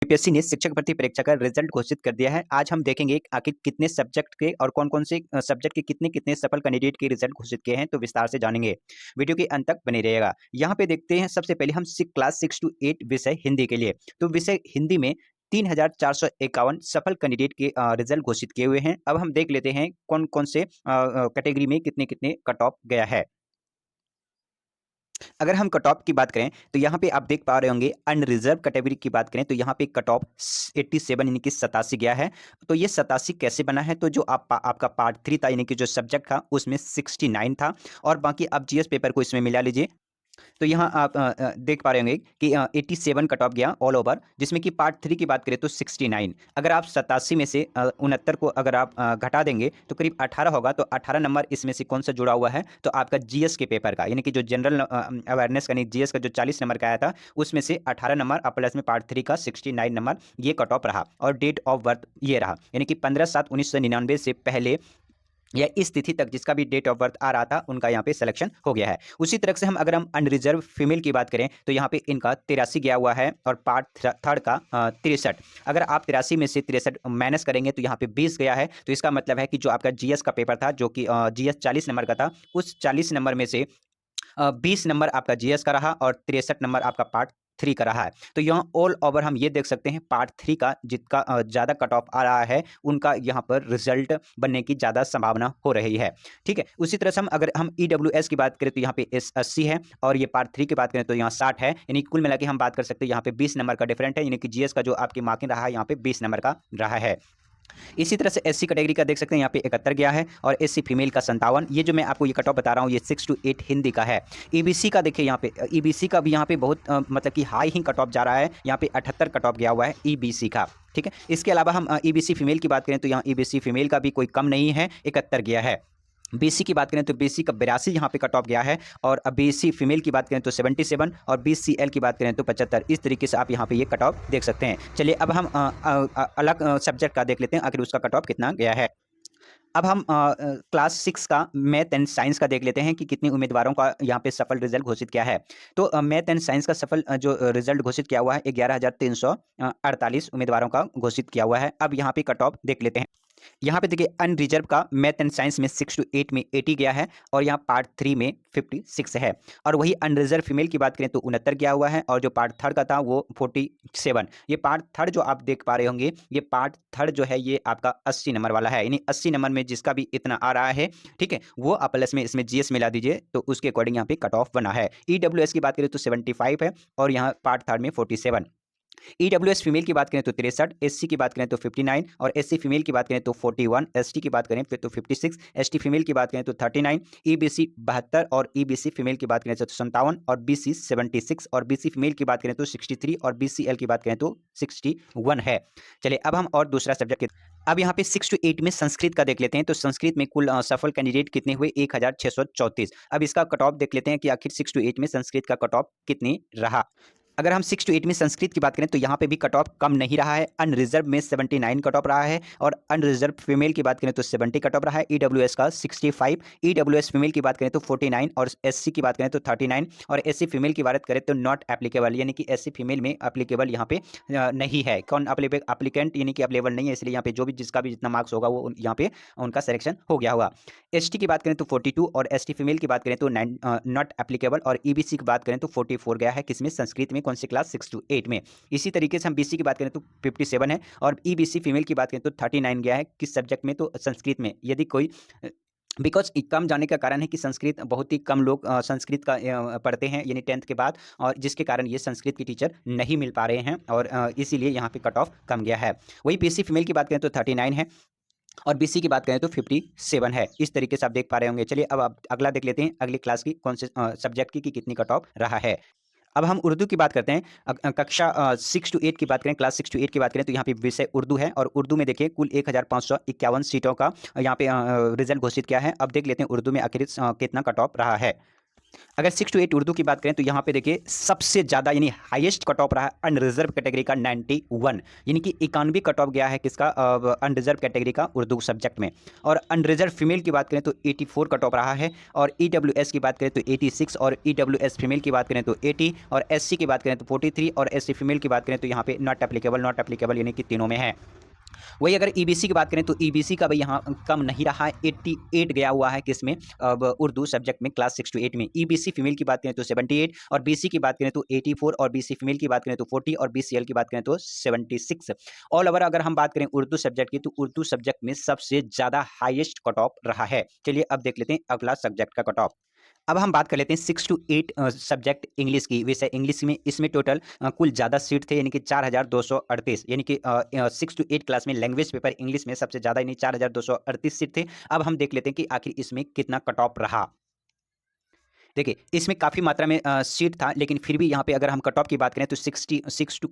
UPSC ने शिक्षक भर्ती परीक्षा का रिजल्ट घोषित कर दिया है। आज हम देखेंगे कि आखिर कितने सब्जेक्ट के और कौन-कौन से सब्जेक्ट के कितने-कितने सफल कैंडिडेट के रिजल्ट घोषित किए हैं, तो विस्तार से जानेंगे। वीडियो के अंत तक बने रहिएगा। यहाँ पे देखते हैं सबसे पहले हम क्लास 6 टू 8 विषय हिंदी के लिए। तो विषय हिंदी में 3,451 सफल कैंडिडेट के रिजल्ट घोषित किए हुए हैं। अब हम देख लेते हैं कौन-कौन से कैटेगरी में कितने-कितने कट ऑफ गया है। अगर हम कट ऑफ की बात करें तो यहाँ पे आप देख पा रहे होंगे अनरिजर्व कैटेगरी की बात करें तो यहाँ पे कट ऑफ 87 यानी कि 87 गया है। तो ये 87 कैसे बना है? तो जो आपका पार्ट 3 था यानी कि जो सब्जेक्ट था उसमें 69 था और बाकी आप जीएस पेपर को इसमें मिला लीजिए। तो यहाँ आप देख पा रहे होंगे कि 87 कट ऑफ गया ऑल ओवर, जिसमें कि पार्ट 3 की बात करें तो 69। अगर आप 87 में से 69 को अगर आप घटा देंगे तो करीब 18 होगा। तो 18 नंबर इसमें से कौन सा जुड़ा हुआ है? तो आपका जीएस के पेपर का, यानी कि जो जनरल अवेयरनेस यानी जीएस का जो 40 नंबर का आया था उसमें से 18 नंबर और प्लस में पार्ट 3 का 69 नंबर, ये कट ऑफ रहा। और डेट ऑफ बर्थ ये रहा, यानी कि 15/7/1999 से पहले या इस तिथि तक जिसका भी डेट ऑफ बर्थ आ रहा था उनका यहाँ पे सिलेक्शन हो गया है। उसी तरह से हम अगर हम अनरिजर्व फीमेल की बात करें तो यहाँ पे इनका 83 गया हुआ है और पार्ट थर्ड का 63। अगर आप 83 में से 63 माइनस करेंगे तो यहाँ पे 20 गया है। तो इसका मतलब है कि जो आपका जीएस का पेपर था जो कि जीएस 40 नंबर का था, उस 40 नंबर में से 20 नंबर आपका जीएस का रहा और 63 नंबर आपका पार्ट 3 का रहा है। तो यहाँ ऑल ओवर हम ये देख सकते हैं पार्ट 3 का जिसका ज़्यादा कट ऑफ आ रहा है उनका यहाँ पर रिजल्ट बनने की ज़्यादा संभावना हो रही है। ठीक है, उसी तरह से हम अगर हम ईडब्ल्यूएस की बात करें तो यहाँ पे 80 है और ये पार्ट 3 की बात करें तो यहाँ 60 है, यानी कुल मिला के हम बात कर सकते हैं यहाँ पे 20 नंबर का डिफरेंट है, यानी कि जीएस का जो आपकी मार्किंग रहा है यहाँ पे 20 नंबर का रहा है। इसी तरह से एससी कैटेगरी का देख सकते हैं यहाँ पे 71 गया है और एससी फीमेल का 57। ये जो मैं आपको ये कट ऑफ बता रहा हूँ ये 6 टू 8 हिंदी का है। ईबीसी का देखिए यहाँ पे ईबीसी का भी यहाँ पे बहुत मतलब कि हाई ही कट ऑफ जा रहा है। यहाँ पे 78 कट ऑफ गया हुआ है ईबीसी का। ठीक है, इसके अलावा हम ईबीसी फीमेल की बात करें तो यहाँ ईबीसी फीमेल का भी कोई कम नहीं है, 71 गया है। बीसी की बात करें तो बीसी का 82 यहाँ पे कट ऑफ गया है और अब बीसी फीमेल की बात करें तो 77 और बीसीएल की बात करें तो 75। इस तरीके से आप यहाँ पे ये कट ऑफ देख सकते हैं। चलिए अब हम अलग सब्जेक्ट का देख लेते हैं आखिर उसका कट ऑफ कितना गया है। अब हम क्लास 6 का मैथ एंड साइंस का देख लेते हैं कि कितने उम्मीदवारों का यहाँ पे सफल रिजल्ट घोषित किया है। तो मैथ एंड साइंस का सफल जो रिजल्ट घोषित किया हुआ है 11,348 उम्मीदवारों का घोषित किया हुआ है। अब यहाँ पे कट ऑफ देख लेते हैं। यहाँ पे देखिए अनरिजर्व का मैथ एंड साइंस में 6 टू 8 में 80 गया है और यहाँ पार्ट 3 में 56 है। और वही अनरिजर्व फीमेल की बात करें तो 69 गया हुआ है और जो पार्ट थर्ड का था वो 47। ये पार्ट थर्ड जो आप देख पा रहे होंगे ये पार्ट थर्ड जो है ये आपका 80 नंबर वाला है, यानी 80 नंबर में जिसका भी इतना आ रहा है, ठीक है, वो आप प्लस में इसमें जीएस मिला दीजिए तो उसके अकॉर्डिंग यहाँ पे कट ऑफ बना है। ईडब्ल्यूएस की बात करें तो 75 है और यहाँ पार्ट थर्ड में 47। ईडब्ल्यूएस फीमेल की बात करें तो 63, एससी की बात करें तो 59 और एससी फीमेल की बात करें तो 41, एसटी की बात करें फिर तो 56, एसटी फीमेल की बात करें तो 39, ईबीसी 72 और ईबीसी फीमेल की बात करें तो 57 और बीसी 76 और बीसी फीमेल की बात करें तो 63 और बीसीएल की बात करें तो 61 है। चलिए अब हम और दूसरा सब्जेक्ट अब यहाँ पे 6 टू 8 में संस्कृत का देख लेते हैं। तो संस्कृत में कुल सफल कैंडिडेट कितने हुए? 1634। अब इसका कट ऑफ देख लेते हैं कि आखिर 6 टू 8 में संस्कृत का कट ऑफ कितनी रहा। अगर हम 6 टू 8 में संस्कृत की बात करें तो यहाँ पे भी कट ऑफ कम नहीं रहा है। अनरिजर्व में 79 कट ऑफ रहा है और अनरिजर्व फीमेल की बात करें तो 70 कट ऑफ रहा है। ईडब्ल्यूएस का 65, ईडब्ल्यूएस फीमेल की बात करें तो 49 और एससी की बात करें तो 39 और एससी फीमेल की बात करें तो नॉट एप्लीकेबल, यानी कि एससी फीमेल में एप्लीकेबल यहाँ पे नहीं है। कौन एप्लीकेंट यानी कि अवेलेबल नहीं है, इसलिए यहाँ पे जो भी जिसका भी जितना मार्क्स होगा वो यहाँ पे उनका सिलेक्शन हो गया होगा। एसटी की बात करें तो 42 और एसटी फीमेल की बात करें तो नॉट एप्लीकेबल और ईबीसी की बात करें तो 44 गया है। किसमें? संस्कृत में। कौन सी क्लास? 6 टू 8 में। इसी तरीके से हम बीसी की बात करें तो 57 है और ईबीसी फीमेल की बात करें तो 39 गया है। किस सब्जेक्ट में? तो संस्कृत में। यदि कोई बिकॉज कम जाने का कारण है कि संस्कृत बहुत ही कम लोग संस्कृत का पढ़ते हैं यानी 10th के बाद, और जिसके कारण ये संस्कृत की टीचर नहीं मिल पा रहे हैं और इसीलिए यहाँ पे कट ऑफ कम गया है। वही बीसी फीमेल की बात करें तो 39 है और बीसी की बात करें तो 57 है। इस तरीके से आप देख पा रहे होंगे। चलिए अब आप अगला देख लेते हैं अगली क्लास की कौन से सब्जेक्ट की कि कितनी कट ऑफ रहा है। अब हम उर्दू की बात करते हैं। कक्षा 6 टू 8 की बात करें, क्लास 6 टू 8 की बात करें तो यहाँ पे विषय उर्दू है और उर्दू में देखिए कुल 1551 सीटों का यहाँ पे रिजल्ट घोषित किया है। अब देख लेते हैं उर्दू में आखिर कितना कट ऑफ रहा है। अगर 6 टू 8 उर्दू की बात करें तो यहाँ पे देखिए सबसे ज़्यादा यानी हाईएस्ट कट ऑफ रहा है अनरिजर्व कैटेगरी का 91, यानी कि 91 कट ऑफ गया है किसका अनरिजर्व कैटेगरी का उर्दू सब्जेक्ट में। और अनरिजर्व फीमेल की बात करें तो 84 कट ऑफ रहा है। और ईडब्ल्यूएस की बात करें तो 86, और ईडब्ल्यूएस फीमेल की बात करें तो 80, और एससी की बात करें तो 43, और एससी फीमेल की बात करें तो यहाँ पे नॉट एप्लीकेबल यानी कि तीनों में है। वही अगर ईबीसी की बात करें तो ईबीसी का भी यहाँ कम नहीं रहा है, 88 गया हुआ है किसमें, अब उर्दू सब्जेक्ट में क्लास 6 टू 8 में। ईबीसी फीमेल की बात करें तो 78, और बीसी की बात करें तो 84, और बीसी फीमेल की बात करें तो 40, और बीसीएल की बात करें तो 76। ऑल ओवर अगर हम बात करें उर्दू सब्जेक्ट की तो उर्दू सब्जेक्ट में सबसे ज़्यादा हाईएस्ट कट ऑफ रहा है। चलिए अब देख लेते हैं अगला सब्जेक्ट का कट ऑफ। अब हम बात कर लेते हैं 6 टू 8 सब्जेक्ट इंग्लिश की, विषय इंग्लिश में। इसमें टोटल कुल ज़्यादा सीट थे यानी कि 4238, यानी कि 6 टू 8 क्लास में लैंग्वेज पेपर इंग्लिश में सबसे ज़्यादा यानी 4238 सीट थे। अब हम देख लेते हैं कि आखिर इसमें कितना कट ऑफ रहा। देखिए इसमें काफ़ी मात्रा में सीट था, लेकिन फिर भी यहाँ पे अगर हम कट ऑफ की बात करें तो 6 टू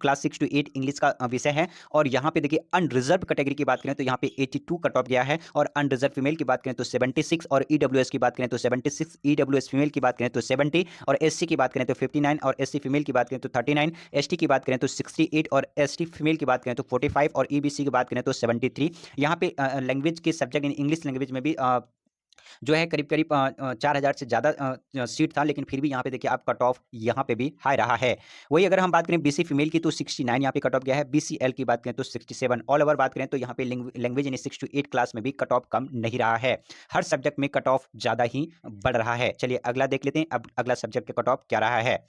8 इंग्लिश का विषय है। और यहाँ पे देखिए अनरिजर्व कैटेगरी की बात करें तो यहाँ पे 82 कट ऑफ गया है। और अनरिजर्व फीमेल की बात करें तो 76, और ईडब्ल्यूएस की बात करें तो 76, ईडब्ल्यूएस फीमेल की बात करें तो 70, और एससी की बात करें तो 59, और एससी फीमेल की बात करें तो 39, एसटी की बात करें तो 68, और एसटी फीमेल की बात करें तो 45, और ईबीसी की बात करें तो 73। यहाँ पे लैंग्वेज के सब्जेक्ट इंग्लिश लैंग्वेज में भी जो है करीब-करीब 4000 से ज़्यादा सीट था, लेकिन फिर भी यहाँ पे देखिए आप कट ऑफ यहाँ पे भी हाई रहा है। वही अगर हम बात करें बीसी फीमेल की तो 69 यहाँ पे कट ऑफ गया है, बीसीएल की बात करें तो 67। ऑल ओवर बात करें तो यहाँ पे लैंग्वेज यानी 6 टू 8 क्लास में भी कट ऑफ कम नहीं रहा है। हर सब्जेक्ट में कट ऑफ ज़्यादा ही बढ़ रहा है। चलिए अगला देख लेते हैं, अब अगला सब्जेक्ट का कट ऑफ क्या रहा है।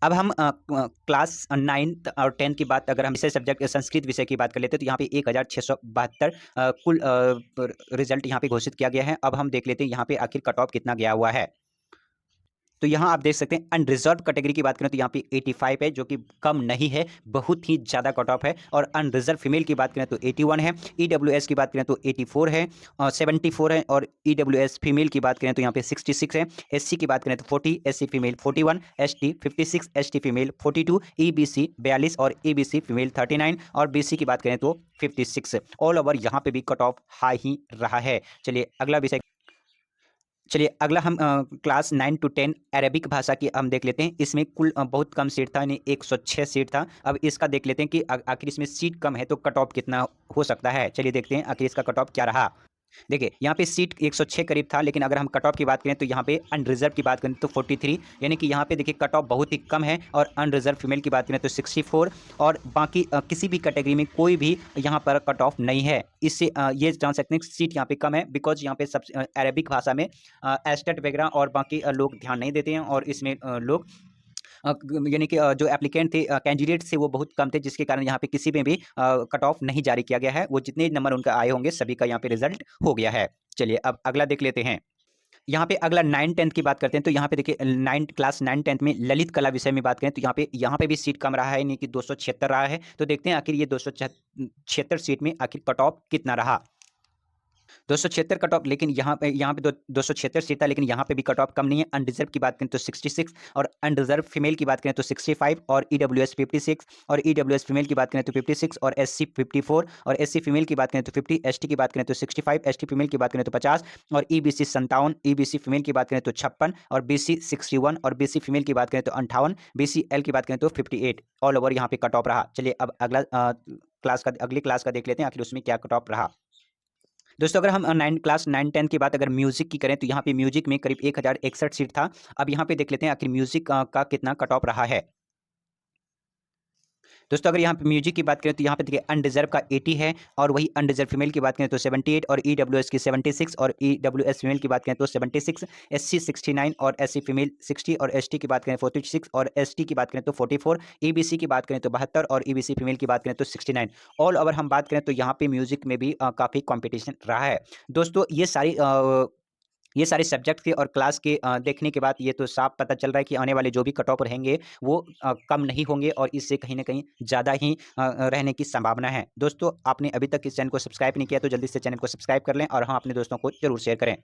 अब हम क्लास 9th और 10th की बात, अगर हम विषय सब्जेक्ट संस्कृत विषय की बात कर लेते हैं तो यहाँ पे 1672 कुल रिजल्ट यहाँ पे घोषित किया गया है। अब हम देख लेते हैं यहाँ पे आखिर कट ऑफ कितना गया हुआ है। तो यहाँ आप देख सकते हैं अनरिजर्व कैटेगरी की बात करें तो यहाँ पे 85 है, जो कि कम नहीं है, बहुत ही ज़्यादा कट ऑफ है। और अनरिजर्व फीमेल की बात करें तो 81 है, ईडब्ल्यूएस की बात करें तो 84 है, 74 है, और ईडब्ल्यूएस फीमेल की बात करें तो यहाँ पे 66 है, एससी की बात करें तो 40, SC female 41, ST 56, ST female 42, EBC 42, और ईबीसी फीमेल 39, और बीसी की बात करें तो 56। ऑल ओवर यहाँ पे भी कट ऑफ हाई ही रहा है। चलिए अगला हम क्लास 9 टू 10 अरेबिक भाषा की हम देख लेते हैं। इसमें कुल बहुत कम सीट था, यानी 106 सीट था। अब इसका देख लेते हैं कि आखिर इसमें सीट कम है तो कट ऑफ कितना हो सकता है। चलिए देखते हैं आखिर इसका कट ऑफ क्या रहा। देखिए यहाँ पे सीट 106 करीब था, लेकिन अगर हम कट ऑफ की बात करें तो यहाँ पे अनरिजर्व की बात करें तो 43, यानी कि यहाँ पे देखिए कट ऑफ बहुत ही कम है। और अनरिजर्व फीमेल की बात करें तो 64, और बाकी किसी भी कैटेगरी में कोई भी यहाँ पर कट ऑफ नहीं है। इससे ये जान सकते हैं कि सीट यहाँ पे कम है, बिकॉज यहाँ पे सब अरेबिक भाषा में एस्टेट वगैरह और बाकी लोग ध्यान नहीं देते हैं, और इसमें लोग यानी कि जो एप्लीकेंट थे कैंडिडेट थे वो बहुत कम थे, जिसके कारण यहाँ पे किसी में भी कट ऑफ नहीं जारी किया गया है। वो जितने नंबर उनका आए होंगे सभी का यहाँ पे रिजल्ट हो गया है। चलिए अब अगला देख लेते हैं। यहाँ पे अगला 9-10 की बात करते हैं तो यहाँ पे देखिए क्लास 9-10 में ललित कला विषय में बात करें तो यहाँ पे भी सीट कम रहा है, यानी कि 276 रहा है। तो देखते हैं आखिर ये 276 सीट में आखिर कट ऑफ कितना रहा। 276 कट ऑफ, लेकिन यहाँ पे 276 सीट था, लेकिन यहाँ पे भी कट ऑफ कम नहीं है। अनरिजर्व की बात करें तो 66, और अनरिजर्व फीमेल की बात करें तो 65, और ईडब्ल्यूएस 56, और ईडब्ल्यूएस फीमेल की बात करें तो 56, और एससी 54, और एससी फीमेल की बात करें तो 50, एसटी की बात करें तो 65, एसटी फीमेल की बात करें तो 50, और ईबीसी 57, ईबीसी फीमेल की बात करें तो 56, और बीसी 61, और बीसी फीमेल की बात करें तो 58, बीसीएल की बात करें तो 58। ऑल ओवर यहाँ पे कट ऑफ रहा। चलिए अब अगली क्लास का देख लेते हैं आखिर उसमें क्या कट ऑफ रहा। दोस्तों अगर हम क्लास 9-10 की बात अगर म्यूजिक की करें तो यहाँ पे म्यूजिक में करीब 1061 सीट था। अब यहाँ पे देख लेते हैं आखिर म्यूजिक का कितना कट ऑफ रहा है। दोस्तों अगर यहाँ पे म्यूजिक की बात करें तो यहाँ पे देखिए अनरिजर्व का 80 है, और वही अनरिजर्व फीमेल की बात करें तो 78, और ईडब्ल्यूएस की 76, और ईडब्ल्यूएस फीमेल की बात करें तो 76, एससी 69, और एससी फीमेल 60, और एसटी की बात करें 46, और एसटी की बात करें तो 44, ईबीसी की बात करें तो 72, और ईबीसी फीमेल की बात करें तो 69। ऑल ओवर हम बात करें तो यहाँ पे म्यूजिक में भी काफ़ी कॉम्पिटिशन रहा है। दोस्तों ये सारे सब्जेक्ट के और क्लास के देखने के बाद ये तो साफ पता चल रहा है कि आने वाले जो भी कट ऑफ रहेंगे वो कम नहीं होंगे, और इससे कहीं न कहीं ज़्यादा ही रहने की संभावना है। दोस्तों आपने अभी तक इस चैनल को सब्सक्राइब नहीं किया तो जल्दी से चैनल को सब्सक्राइब कर लें, और हाँ अपने दोस्तों को ज़रूर शेयर करें।